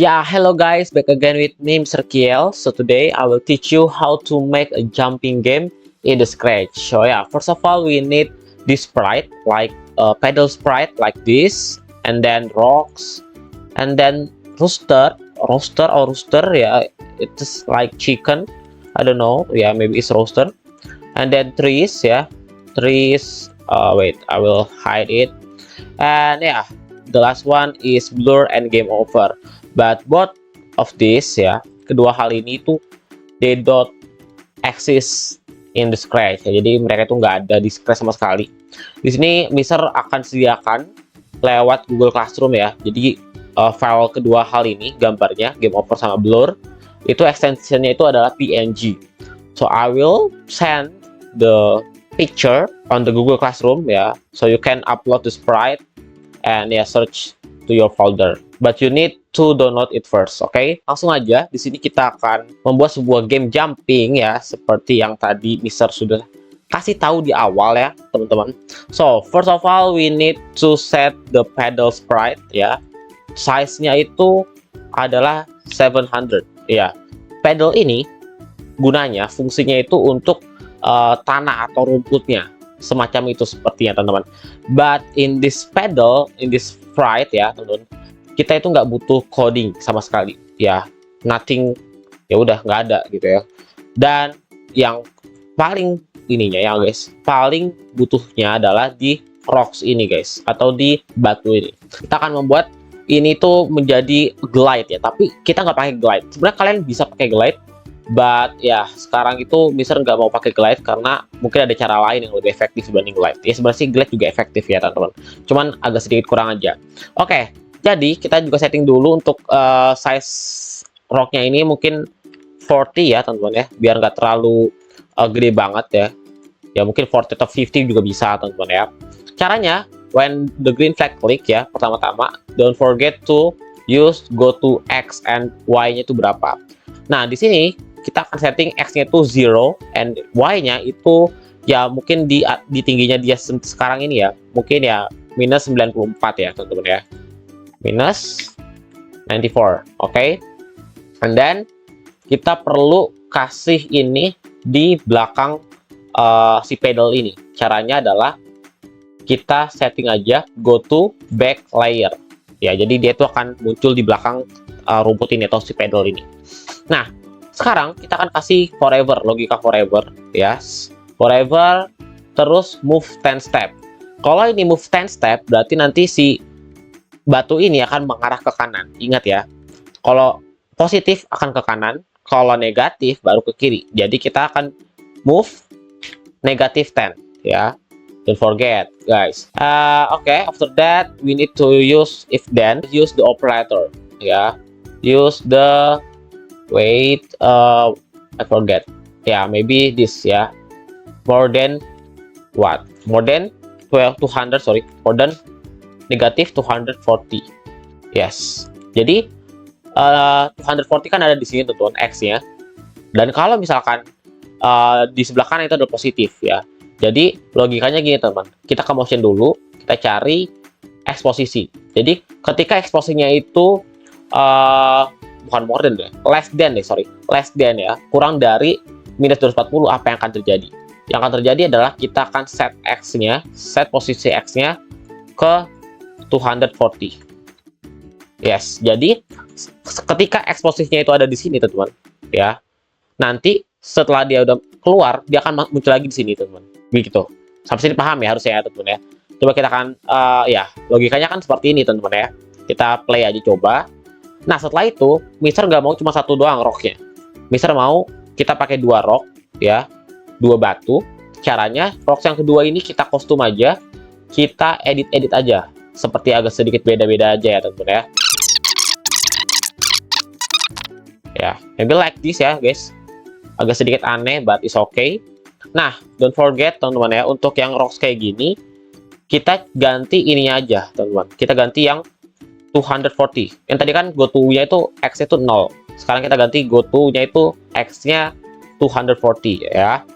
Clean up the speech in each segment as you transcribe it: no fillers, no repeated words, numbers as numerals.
Yeah, hello guys, back again with me, Mr. Kiel. So today I will teach you how to make a jumping game in the Scratch. So yeah, first of all we need this sprite, like a pedal sprite like this, and then rocks, and then rooster, yeah, it's like chicken. I don't know, yeah, maybe it's rooster, and then trees, yeah, trees. Wait, I will hide it, and yeah, the last one is blur and game over. But both of this, ya, kedua hal ini tuh they don't exist in the Scratch, ya. Jadi mereka itu nggak ada di Scratch sama sekali. Di sini Mister akan sediakan lewat Google Classroom, ya. Jadi file kedua hal ini, gambarnya game over sama blur, itu extensionnya itu adalah PNG. So I will send the picture on the Google Classroom, ya, so you can upload the sprite and ya search to your folder. But you need to download it first, oke? Langsung aja, di sini kita akan membuat sebuah game jumping, ya, seperti yang tadi Mister sudah kasih tahu di awal, ya, teman-teman. So first of all, we need to set the pedal sprite, ya. Size-nya itu adalah 700, ya. Pedal ini gunanya, fungsinya itu untuk tanah atau rumputnya, semacam itu sepertinya, teman-teman. But in this pedal, in this sprite, ya, teman-teman, kita itu nggak butuh coding sama sekali, ya, nothing, ya udah nggak ada gitu ya. Dan yang paling ininya ya guys, paling butuhnya adalah di rocks ini guys, atau di batu ini. Kita akan membuat ini tuh menjadi glide, ya, tapi kita nggak pakai glide. Sebenarnya kalian bisa pakai glide, but ya sekarang itu Mister nggak mau pakai glide karena mungkin ada cara lain yang lebih efektif dibanding glide. Ya sebenarnya sih glide juga efektif ya teman-teman, cuman agak sedikit kurang aja. Oke, jadi kita juga setting dulu untuk size rocknya ini mungkin 40 ya teman-teman ya, biar nggak terlalu gede banget ya. Ya mungkin 40 atau 50 juga bisa teman-teman ya. Caranya, when the green flag click ya, pertama-tama don't forget to use go to X and Y-nya itu berapa. Nah di sini kita akan setting X-nya itu 0 and Y-nya itu ya mungkin di tingginya dia sekarang ini ya, mungkin ya minus 94 ya teman-teman ya. Minus 94, oke. And then kita perlu kasih ini di belakang si pedal ini. Caranya adalah kita setting aja go to back layer, ya. Jadi dia itu akan muncul di belakang rumput ini atau si pedal ini. Nah sekarang kita akan kasih forever, logika forever, yes, forever, terus move 10 step. Kalau ini move 10 step berarti nanti si batu ini akan mengarah ke kanan. Ingat ya, kalau positif akan ke kanan, kalau negatif baru ke kiri. Jadi kita akan move negative 10, ya. Don't forget, guys. Okay, after that we need to use if then, use the operator, ya. Use the I forget. Yeah, maybe this, ya. More than what? More than 200, sorry. More than negatif 240. Yes. Jadi 240 kan ada di sini teman-teman X-nya. Dan kalau misalkan di sebelah kanan itu adalah positif ya. Jadi logikanya gini teman-teman. Kita ke motion dulu, kita cari X posisi. Jadi ketika X posisinya itu bukan more than deh, less than deh, sorry. Less than ya, kurang dari minus 240, apa yang akan terjadi? Yang akan terjadi adalah kita akan set X-nya, set posisi X-nya ke 240. Yes, jadi ketika eksposisinya itu ada di sini, teman-teman, ya. Nanti setelah dia udah keluar, dia akan muncul lagi di sini, teman-teman. Begitu. Sampai sini paham ya harusnya ya, teman-teman ya. Coba kita akan ya, logikanya kan seperti ini, teman-teman ya. Kita play aja coba. Nah, setelah itu, Mister nggak mau cuma satu doang rocknya. Mister mau kita pakai 2 rock, ya. 2 batu. Caranya, rock yang kedua ini kita kostum aja. Kita edit-edit aja. Seperti agak sedikit beda-beda aja ya teman-teman ya. Ya, maybe like this ya guys. Agak sedikit aneh, but it's okay. Nah, don't forget teman-teman ya, untuk yang rocks kayak gini, kita ganti ininya aja teman-teman. Kita ganti yang 240. Yang tadi kan go to-nya itu X-nya itu 0. Sekarang kita ganti go to-nya itu X-nya 240 ya.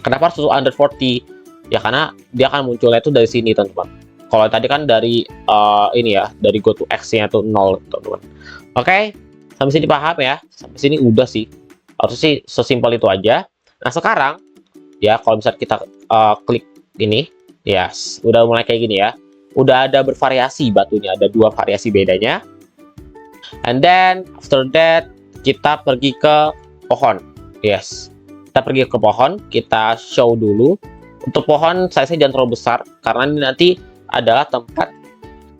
Kenapa harus 240? Ya karena dia akan munculnya itu dari sini teman-teman. Kalau tadi kan dari ini ya, dari go to x-nya tuh 0, teman-teman. Oke, sampai sini paham ya? Sampai sini udah sih. Harusnya sih sesimpel itu aja. Nah, sekarang ya kalau misalnya kita klik ini, yes, udah mulai kayak gini ya. Udah ada bervariasi batunya, ada 2 variasi bedanya. And then after that kita pergi ke pohon. Yes, kita pergi ke pohon, kita show dulu. Untuk pohon size-nya jangan terlalu besar karena ini nanti adalah tempat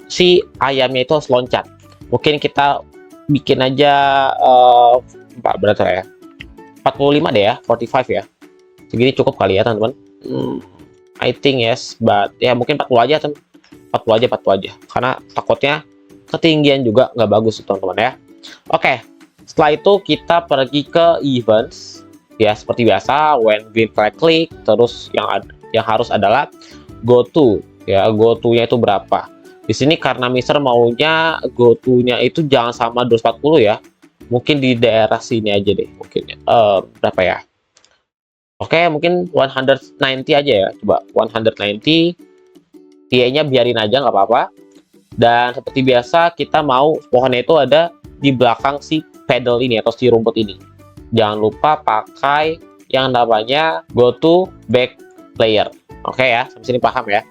si ayamnya itu harus loncat. Mungkin kita bikin aja berapa ya? 45 deh ya, 45 ya. Segini cukup kali ya, teman-teman. I think yes, but ya mungkin 40 aja, teman. 40 aja. Karena takutnya ketinggian juga nggak bagus, teman-teman ya. Oke, setelah itu kita pergi ke events. Ya, seperti biasa, when green flag click, terus yang harus adalah go to. Ya, go to-nya itu berapa. Di sini karena Mister maunya go to-nya itu jangan sama 240 ya. Mungkin di daerah sini aja deh. Mungkin berapa ya? Oke, mungkin 190 aja ya. Coba 190. PA-nya biarin aja nggak apa-apa. Dan seperti biasa kita mau pohonnya itu ada di belakang si pedal ini atau si rumput ini. Jangan lupa pakai yang namanya go to back player. Oke ya, sampai sini paham ya.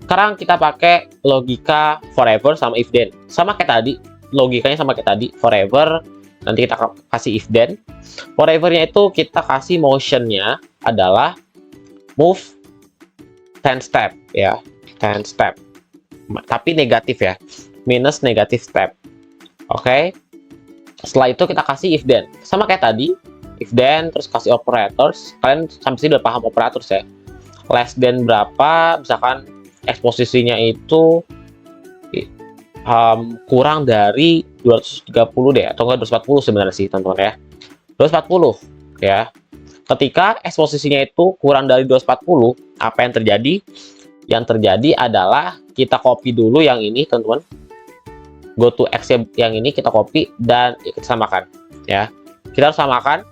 Sekarang kita pakai logika forever sama if then. Sama kayak tadi, logikanya sama kayak tadi, forever. Nanti kita kasih if then. Forevernya itu kita kasih motionnya adalah move 10 step ya, 10 step. Tapi negatif ya, minus negatif step. Oke. Setelah itu kita kasih if then. Sama kayak tadi, if then terus kasih operators. Kalian sampai sini udah paham operators ya. Less than berapa, misalkan eksposisinya itu kurang dari 230 deh, atau enggak 240 sebenarnya sih, teman-teman ya. 240 ya. Ketika eksposisinya itu kurang dari 240, apa yang terjadi? Yang terjadi adalah kita copy dulu yang ini, teman-teman. Go to X yang ini kita copy dan kita samakan ya. Kita harus samakan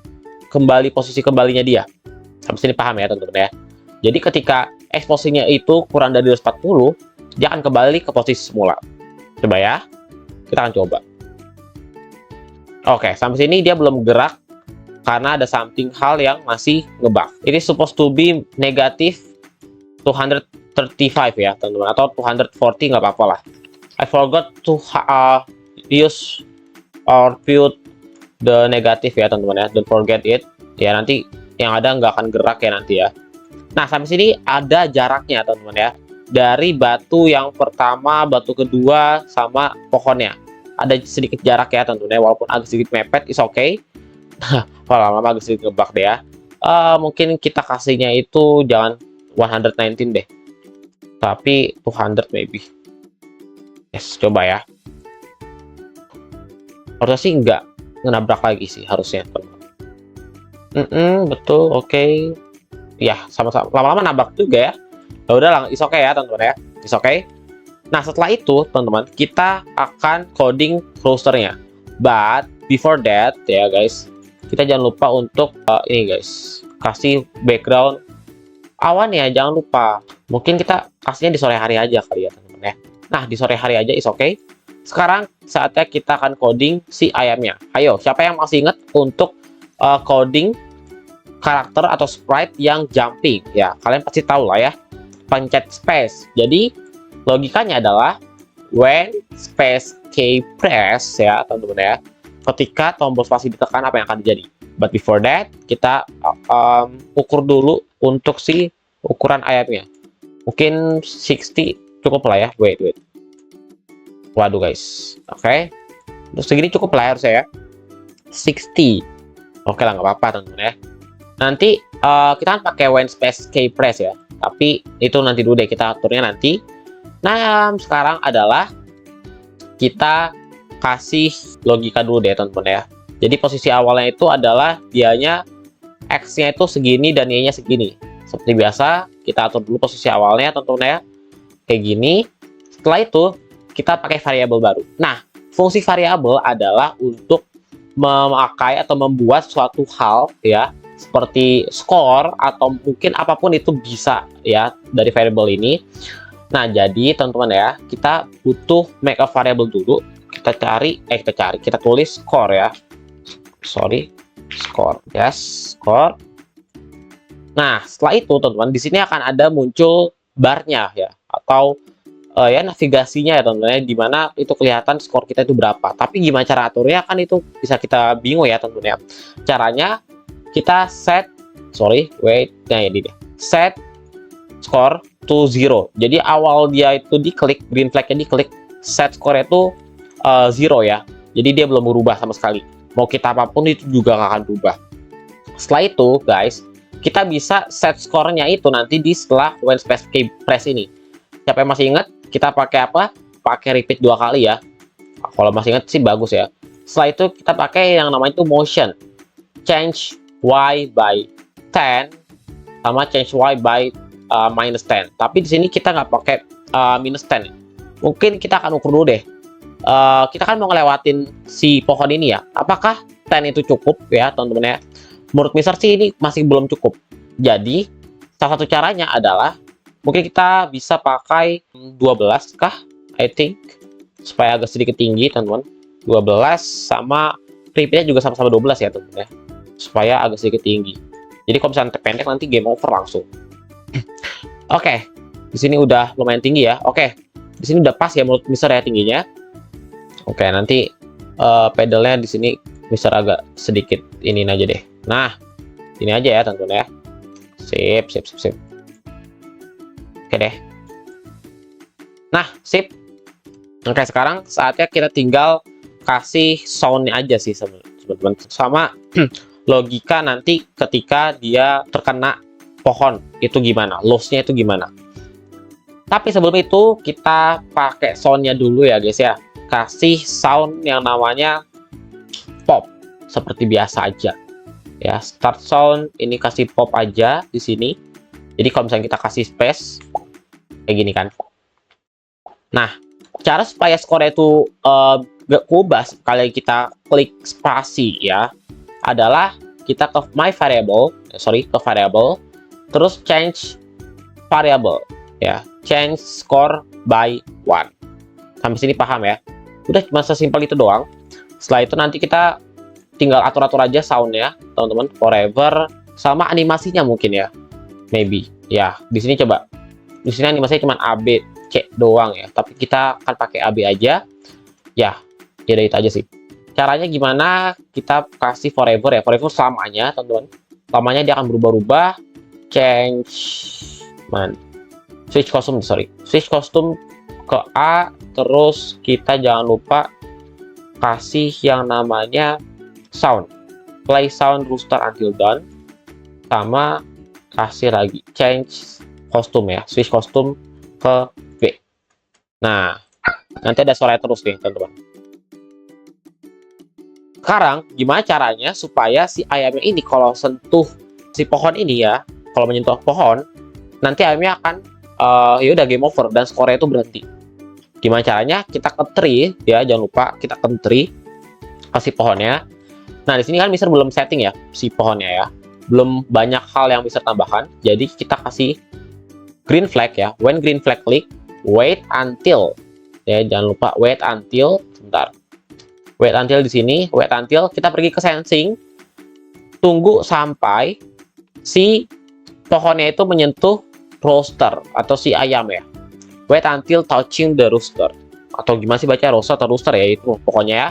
kembali posisi kembalinya dia. Sampai sini paham ya, teman-teman ya. Jadi ketika eksposisinya itu kurang dari 240, dia akan kembali ke posisi semula. Coba ya. Kita akan coba. Oke, sampai sini dia belum gerak karena ada something hal yang masih ngebug. Ini supposed to be negatif 235 ya, teman-teman, atau 240 nggak apa-apa lah. I forgot to use or put the negative ya, teman-teman ya. Don't forget it. Ya, nanti yang ada nggak akan gerak ya nanti ya. Nah, sampai sini ada jaraknya, teman-teman ya. Dari batu yang pertama, batu kedua, sama pohonnya. Ada sedikit jarak ya, teman-teman ya. Walaupun agak sedikit mepet, is okay. Kalau lama-lama agak sedikit ngebug deh ya. Mungkin kita kasihnya itu jangan 119 deh. Tapi 200 maybe. Yes, coba ya. Harusnya sih nggak ngenabrak lagi sih harusnya, teman-teman. Betul, oke. Ya, sama-sama. Lama-lama nabrak juga ya. Ya udah lah, is okay ya, teman-teman ya. Is okay. Nah, setelah itu, teman-teman, kita akan coding rosternya. But before that, ya guys, kita jangan lupa untuk ini guys, kasih background awan ya, jangan lupa. Mungkin kita kasihnya di sore hari aja kali ya, teman-teman ya. Nah, di sore hari aja is okay. Sekarang saatnya kita akan coding si ayamnya. Ayo, siapa yang masih ingat untuk coding karakter atau sprite yang jumping? Ya, kalian pasti tahu lah ya. Pencet space. Jadi, logikanya adalah when space key press ya, teman-teman ya. Ketika tombol spasi ditekan, apa yang akan terjadi? But before that, kita ukur dulu untuk si ukuran ayamnya. Mungkin 60 cukup lah ya. Wait. Waduh guys. Oke. Terus segini cukup lah harusnya ya. 60. Oke lah, nggak apa-apa, teman-teman ya. Nanti kita kan pakai when space key press ya. Tapi itu nanti dulu deh, kita aturnya nanti. Nah, sekarang adalah kita kasih logika dulu deh, teman-teman ya. Jadi posisi awalnya itu adalah dianya X-nya itu segini dan Y-nya segini. Seperti biasa, kita atur dulu posisi awalnya, teman-teman ya. Kayak gini. Setelah itu, kita pakai variabel baru. Nah, fungsi variabel adalah untuk memakai atau membuat suatu hal ya, seperti skor atau mungkin apapun itu bisa ya dari variabel ini. Nah, jadi teman-teman ya, kita butuh make a variable dulu. Kita tulis score ya. Sorry, score. Yes, score. Nah, setelah itu teman-teman, di sini akan ada muncul barnya ya, atau ya navigasinya ya teman-teman, di mana itu kelihatan skor kita itu berapa. Tapi gimana cara aturnya kan itu bisa kita bingung ya teman-teman ya. Caranya kita set score to 0. Jadi awal dia itu diklik, green flag-nya diklik, set score itu 0 ya. Jadi dia belum berubah sama sekali. Mau kita apapun itu juga nggak akan berubah. Setelah itu guys, kita bisa set skornya itu nanti di setelah when space key press ini. Siapa yang masih ingat? Kita pakai apa? Pakai repeat 2 kali ya. Kalau masih ingat sih bagus ya. Setelah itu kita pakai yang namanya itu motion. Change Y by 10 sama change Y by minus 10. Tapi di sini kita nggak pakai minus 10. Mungkin kita akan ukur dulu deh. Kita kan mau ngelewatin si pohon ini ya. Apakah 10 itu cukup ya teman-teman ya? Menurut Mister sih ini masih belum cukup. Jadi salah satu caranya adalah mungkin kita bisa pakai 12 kah? I think supaya agak sedikit tinggi teman-teman. 12 sama repeatnya juga sama-sama 12 ya teman-teman ya. Supaya agak sedikit tinggi. Jadi kalau misalnya pendek nanti game over langsung. Oke, di sini udah lumayan tinggi ya. Oke, di sini udah pas ya menurut Mister ya tingginya. Oke, nanti pedalnya di sini Mister agak sedikit ini aja deh. Nah, ini aja ya teman-teman ya. Sip. Oke deh. Nah, sip. Oke, sekarang saatnya kita tinggal kasih soundnya aja sih teman-teman. Sama logika nanti ketika dia terkena pohon itu gimana, loss-nya itu gimana. Tapi sebelum itu kita pakai soundnya dulu ya guys ya. Kasih sound yang namanya pop seperti biasa aja ya. Start sound ini kasih pop aja di sini. Jadi kalau misalnya kita kasih space kayak gini kan. Nah, cara supaya skor itu gak kubah sekali kita klik spasi ya adalah kita ke variable, terus change variable ya, change score by 1. Sampai sini paham ya? Udah cuma sesimpel itu doang. Setelah itu nanti kita tinggal atur-atur aja soundnya teman-teman, forever sama animasinya mungkin ya, maybe ya. Di sini coba, di sini animasinya cuma A B C doang ya, tapi kita akan pakai AB aja ya. Ya itu aja sih. Caranya gimana? Kita kasih forever ya, forever selamanya teman-teman. Selamanya dia akan berubah-ubah. Change switch costume ke A, terus kita jangan lupa kasih yang namanya sound, play sound rooster until done, sama kasih lagi change costume ya, switch costume ke B. Nah, nanti ada suara terus nih teman-teman. Sekarang gimana caranya supaya si ayamnya ini kalau sentuh si pohon ini ya, kalau menyentuh pohon, nanti ayamnya akan ya udah game over dan skornya itu berhenti. Gimana caranya? Kita ke tree ya, jangan lupa kita ke tree, kasih pohonnya. Nah, di sini kan Mister belum setting ya si pohonnya ya. Belum banyak hal yang bisa tambahkan. Jadi kita kasih green flag ya. When green flag click, wait until. Ya, jangan lupa wait until. Sebentar. Wait until di sini, wait until kita pergi ke sensing. Tunggu sampai si pohonnya itu menyentuh rooster atau si ayam ya. Wait until touching the rooster, atau gimana sih baca rooster atau rooster ya, itu pokoknya ya.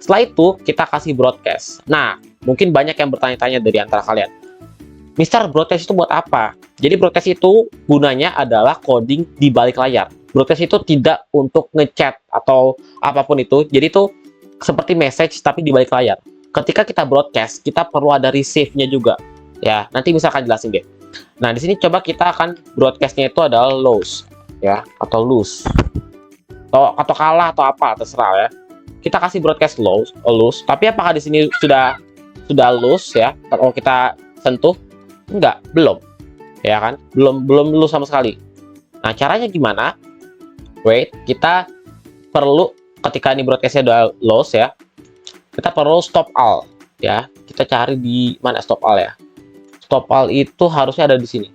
Setelah itu kita kasih broadcast. Nah, mungkin banyak yang bertanya-tanya dari antara kalian, Mister, broadcast itu buat apa? Jadi broadcast itu gunanya adalah coding di balik layar. Broadcast itu tidak untuk ngechat atau apapun itu. Jadi itu seperti message tapi di balik layar. Ketika kita broadcast, kita perlu ada receive-nya juga. Ya, nanti bisa akan jelasin deh. Nah, di sini coba kita akan broadcast-nya itu adalah lose ya, atau lose. Atau kalah atau apa, terserah ya. Kita kasih broadcast lose, tapi apakah di sini sudah lose ya? Kalau kita sentuh, enggak, belum. Ya kan? Belum lose sama sekali. Nah, caranya gimana? Wait, kita perlu ketika ini broadcast-nya udah lose ya. Kita perlu stop all ya. Kita cari di mana stop all ya. Stop all itu harusnya ada di sini.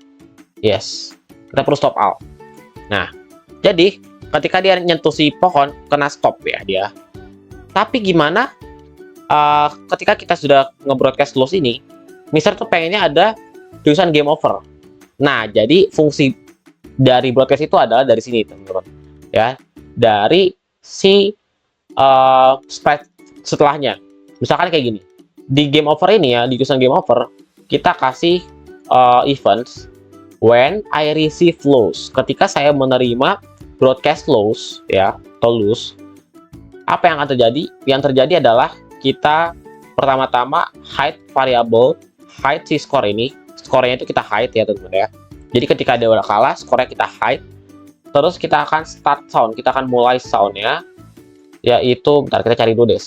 Yes. Kita perlu stop all. Nah, Jadi ketika dia nyentuh si pohon, kena stop ya dia. Tapi gimana ketika kita sudah nge-broadcast close ini, Mister tuh pengennya ada tulisan game over. Nah, jadi fungsi dari broadcast itu adalah dari sini, teman-teman. Ya, dari si spread setelahnya. Misalkan kayak gini. Di game over ini ya, di tulisan game over, kita kasih events when I receive loss. Ketika saya menerima broadcast loss ya, atau loss, apa yang akan terjadi? Yang terjadi adalah kita pertama-tama hide variable, hide si skor ini. Skornya itu kita hide ya, teman-teman ya. Jadi ketika dia udah kalah, skornya kita hide. Terus kita akan start sound, kita akan mulai soundnya, yaitu bentar kita cari dulu deh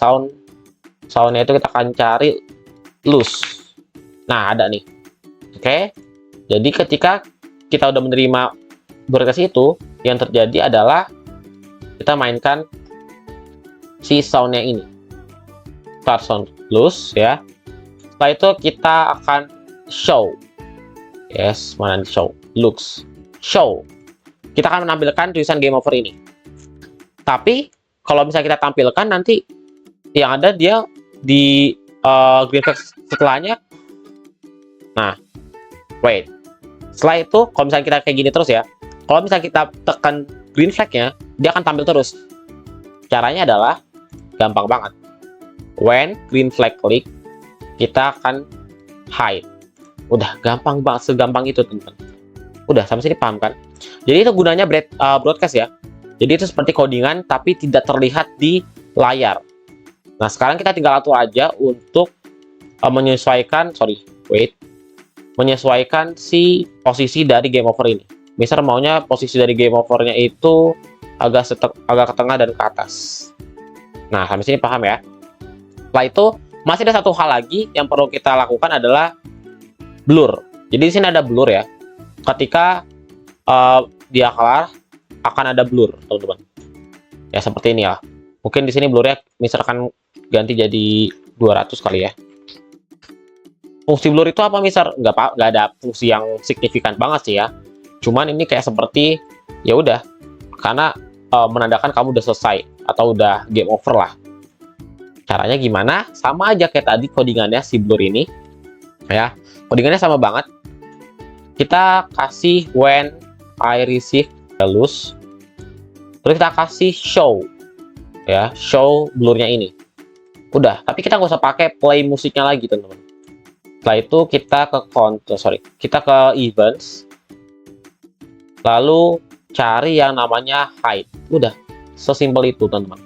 soundnya itu kita akan cari lose. Nah, ada nih. Oke. Jadi ketika kita udah menerima broadcast itu, yang terjadi adalah kita mainkan si soundnya ini, start sound lose ya. Setelah itu kita akan show, yes, mana di show, looks, show. Kita akan menampilkan tulisan game over ini. Tapi kalau misalnya kita tampilkan nanti yang ada dia di green flag setelahnya. Nah, wait. Setelah itu kalau misalnya kita kayak gini terus ya, kalau misalnya kita tekan green flagnya, dia akan tampil terus. Caranya adalah gampang banget. When green flag click, kita akan hide. Udah gampang banget, segampang itu, teman-teman. Udah sampai sini paham kan? Jadi itu gunanya broadcast ya. Jadi itu seperti codingan tapi tidak terlihat di layar. Nah, sekarang kita tinggal atur aja untuk menyesuaikan si posisi dari game over ini. Misalnya maunya posisi dari game overnya itu agak ke tengah dan ke atas. Nah, sampai sini paham ya? Setelah itu masih ada satu hal lagi yang perlu kita lakukan adalah blur. Jadi di sini ada blur ya. Ketika dia kelar akan ada blur, teman-teman. Ya seperti ini ya. Mungkin di sini blurnya misalkan ganti jadi 200 kali ya. Fungsi blur itu apa, misal? Nggak ada fungsi yang signifikan banget sih ya. Cuman ini kayak seperti ya udah, karena menandakan kamu udah selesai atau udah game over lah. Caranya gimana? Sama aja kayak tadi codingannya si blur ini. Ya, codingannya sama banget. Kita kasih when I receive lose. Terus kita kasih show. Ya, show blurnya ini. Udah, tapi kita nggak usah pakai play musiknya lagi, teman-teman. Setelah itu kita kita ke events, lalu cari yang namanya hide. Udah, sesimpel itu, teman-teman.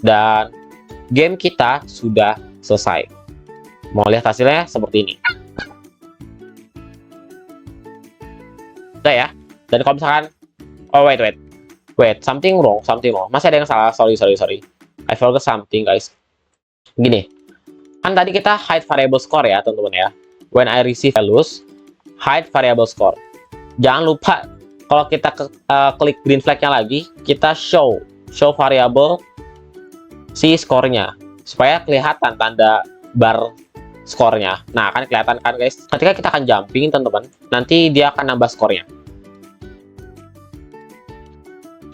Dan game kita sudah selesai. Mau lihat hasilnya seperti ini. Udah ya. Dan kalau misalkan, oh wait, something wrong. Masih ada yang salah. Sorry. I forgot something, guys. Gini, kan tadi kita hide variable score ya, teman-teman ya. When I receive values, hide variable score. Jangan lupa kalau kita klik green flag-nya lagi, kita show variable si skornya supaya kelihatan tanda bar skornya. Nah, kan kelihatan kan, guys. Ketika kita akan jumping, teman-teman, nanti dia akan nambah skornya.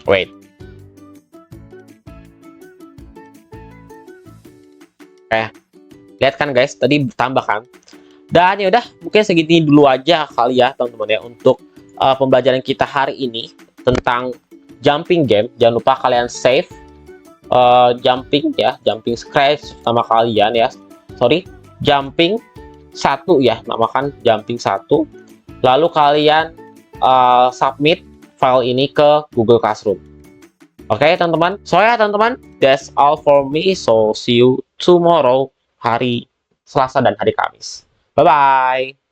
Wait. Lihat kan, guys, tadi bertambah kan. Dan ya udah, mungkin segini dulu aja kali ya, teman-teman ya, untuk pembelajaran kita hari ini tentang jumping game. Jangan lupa kalian save jumping scratch sama kalian ya. Jumping 1 ya, namakan jumping 1. Lalu kalian submit file ini ke Google Classroom. Oke, teman-teman. So ya, teman-teman, that's all for me. So see you tomorrow, hari Selasa dan hari Kamis. Bye-bye.